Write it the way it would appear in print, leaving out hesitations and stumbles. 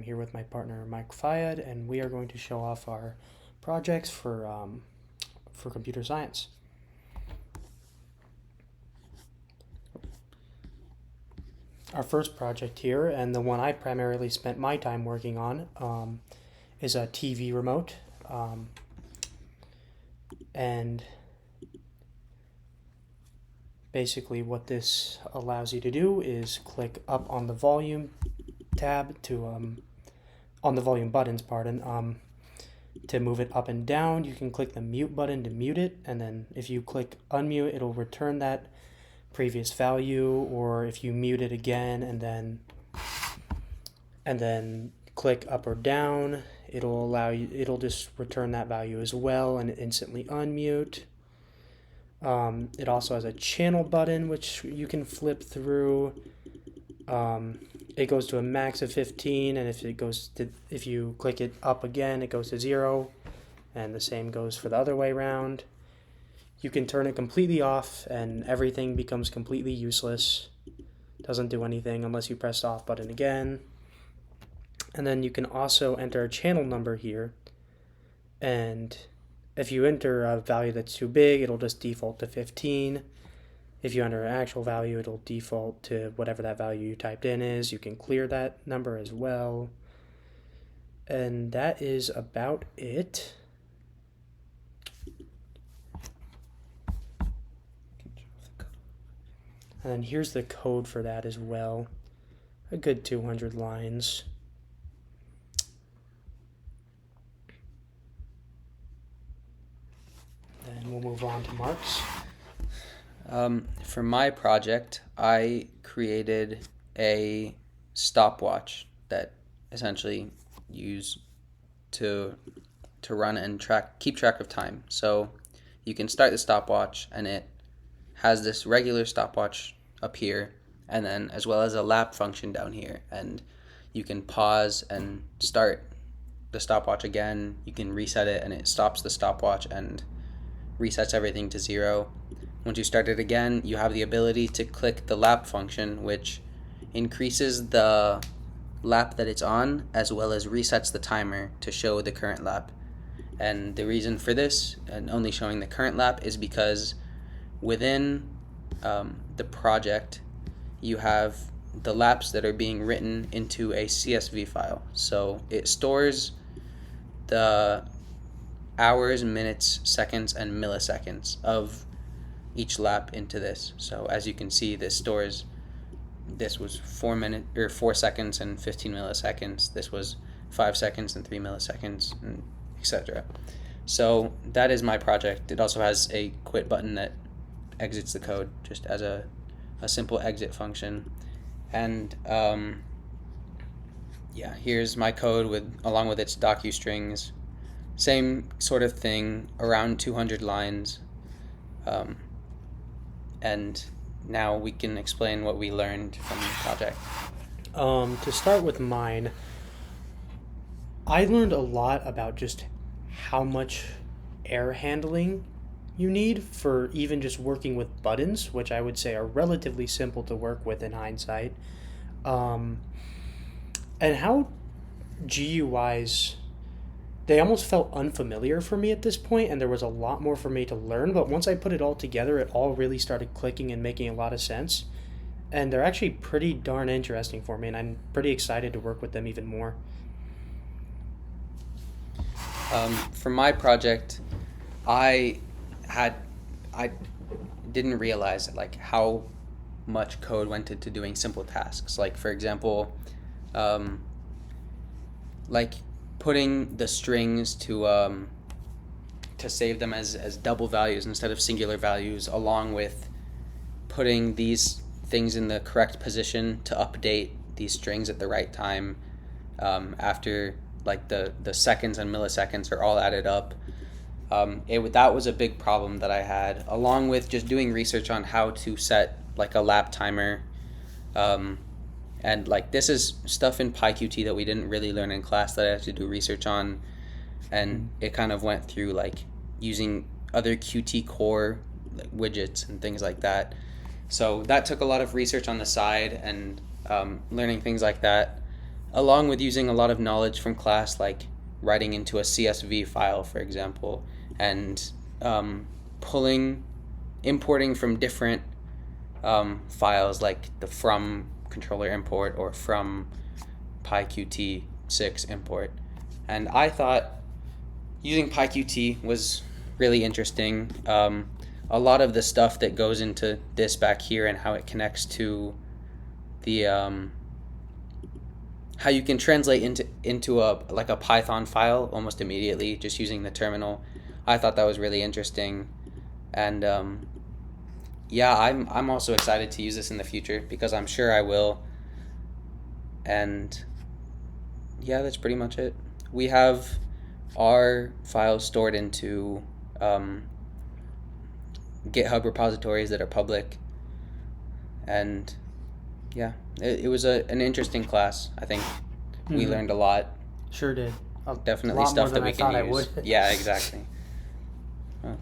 here with my partner Marc Fayad, and we are going to show off our projects for computer science. Our first project here, and the one I primarily spent my time working on, is a TV remote, and basically what this allows you to do is click up on the volume tab on the volume buttons, to move it up and down. You can click the mute button to mute it, and then if you click unmute, it'll return that previous value, or if you mute it again and then click up or down, it'll just return that value as well and instantly unmute. It also has a channel button which you can flip through. It goes to a max of 15, and if you click it up again, it goes to 0, and the same goes for the other way around. You can turn it completely off, and everything becomes completely useless. Doesn't do anything unless you press the off button again. And then you can also enter a channel number here, and if you enter a value that's too big, it'll just default to 15. If you enter an actual value, it'll default to whatever that value you typed in is. You can clear that number as well. And that is about it. And then here's the code for that as well. A good 200 lines. Then we'll move on to Mark's. For my project, I created a stopwatch that essentially use to run and keep track of time. So you can start the stopwatch, and it has this regular stopwatch up here, and then as well as a lap function down here, and you can pause and start the stopwatch again. You can reset it, and it stops the stopwatch and resets everything to 0. Once you start it again, you have the ability to click the lap function, which increases the lap that it's on as well as resets the timer to show the current lap. And the reason for this and only showing the current lap is because within the project you have the laps that are being written into a CSV file. So it stores the hours, minutes, seconds, and milliseconds of each lap into this. So as you can see, this was 4 seconds and 15 milliseconds. This was 5 seconds and 3 milliseconds, and etc. So that is my project. It also has a quit button that exits the code just as a simple exit function. And here's my code along with its docu-strings. Same sort of thing, around 200 lines. And now we can explain what we learned from the project. To start with mine, I learned a lot about just how much air handling you need for even just working with buttons, which I would say are relatively simple to work with in hindsight. And how GUIs, they almost felt unfamiliar for me at this point, and there was a lot more for me to learn, but once I put it all together, it all really started clicking and making a lot of sense. And they're actually pretty darn interesting for me, and I'm pretty excited to work with them even more. For my project, I didn't realize how much code went into doing simple tasks. Like, for example, putting the strings to save them as double values instead of singular values, along with putting these things in the correct position to update these strings at the right time, after the seconds and milliseconds are all added up. That was a big problem that I had, along with just doing research on how to set a lap timer. And this is stuff in PyQt that we didn't really learn in class that I had to do research on, and it kind of went through using other Qt core widgets and things like that. So that took a lot of research on the side and learning things like that. along with using a lot of knowledge from class, like writing into a CSV file, for example, and pulling, importing from different files, like the from controller import or from PyQt6 import. And I thought using PyQt was really interesting. A lot of the stuff that goes into this back here and how it connects to the how you can translate into a like a Python file almost immediately just using the terminal. I thought that was really interesting, and yeah, I'm also excited to use this in the future because I'm sure I will. And yeah, that's pretty much it. We have our files stored into GitHub repositories that are public, and yeah, it was an interesting class. I think we Mhm. learned a lot. Sure did. A Definitely lot stuff more than that we I can thought I use. would. Yeah, exactly.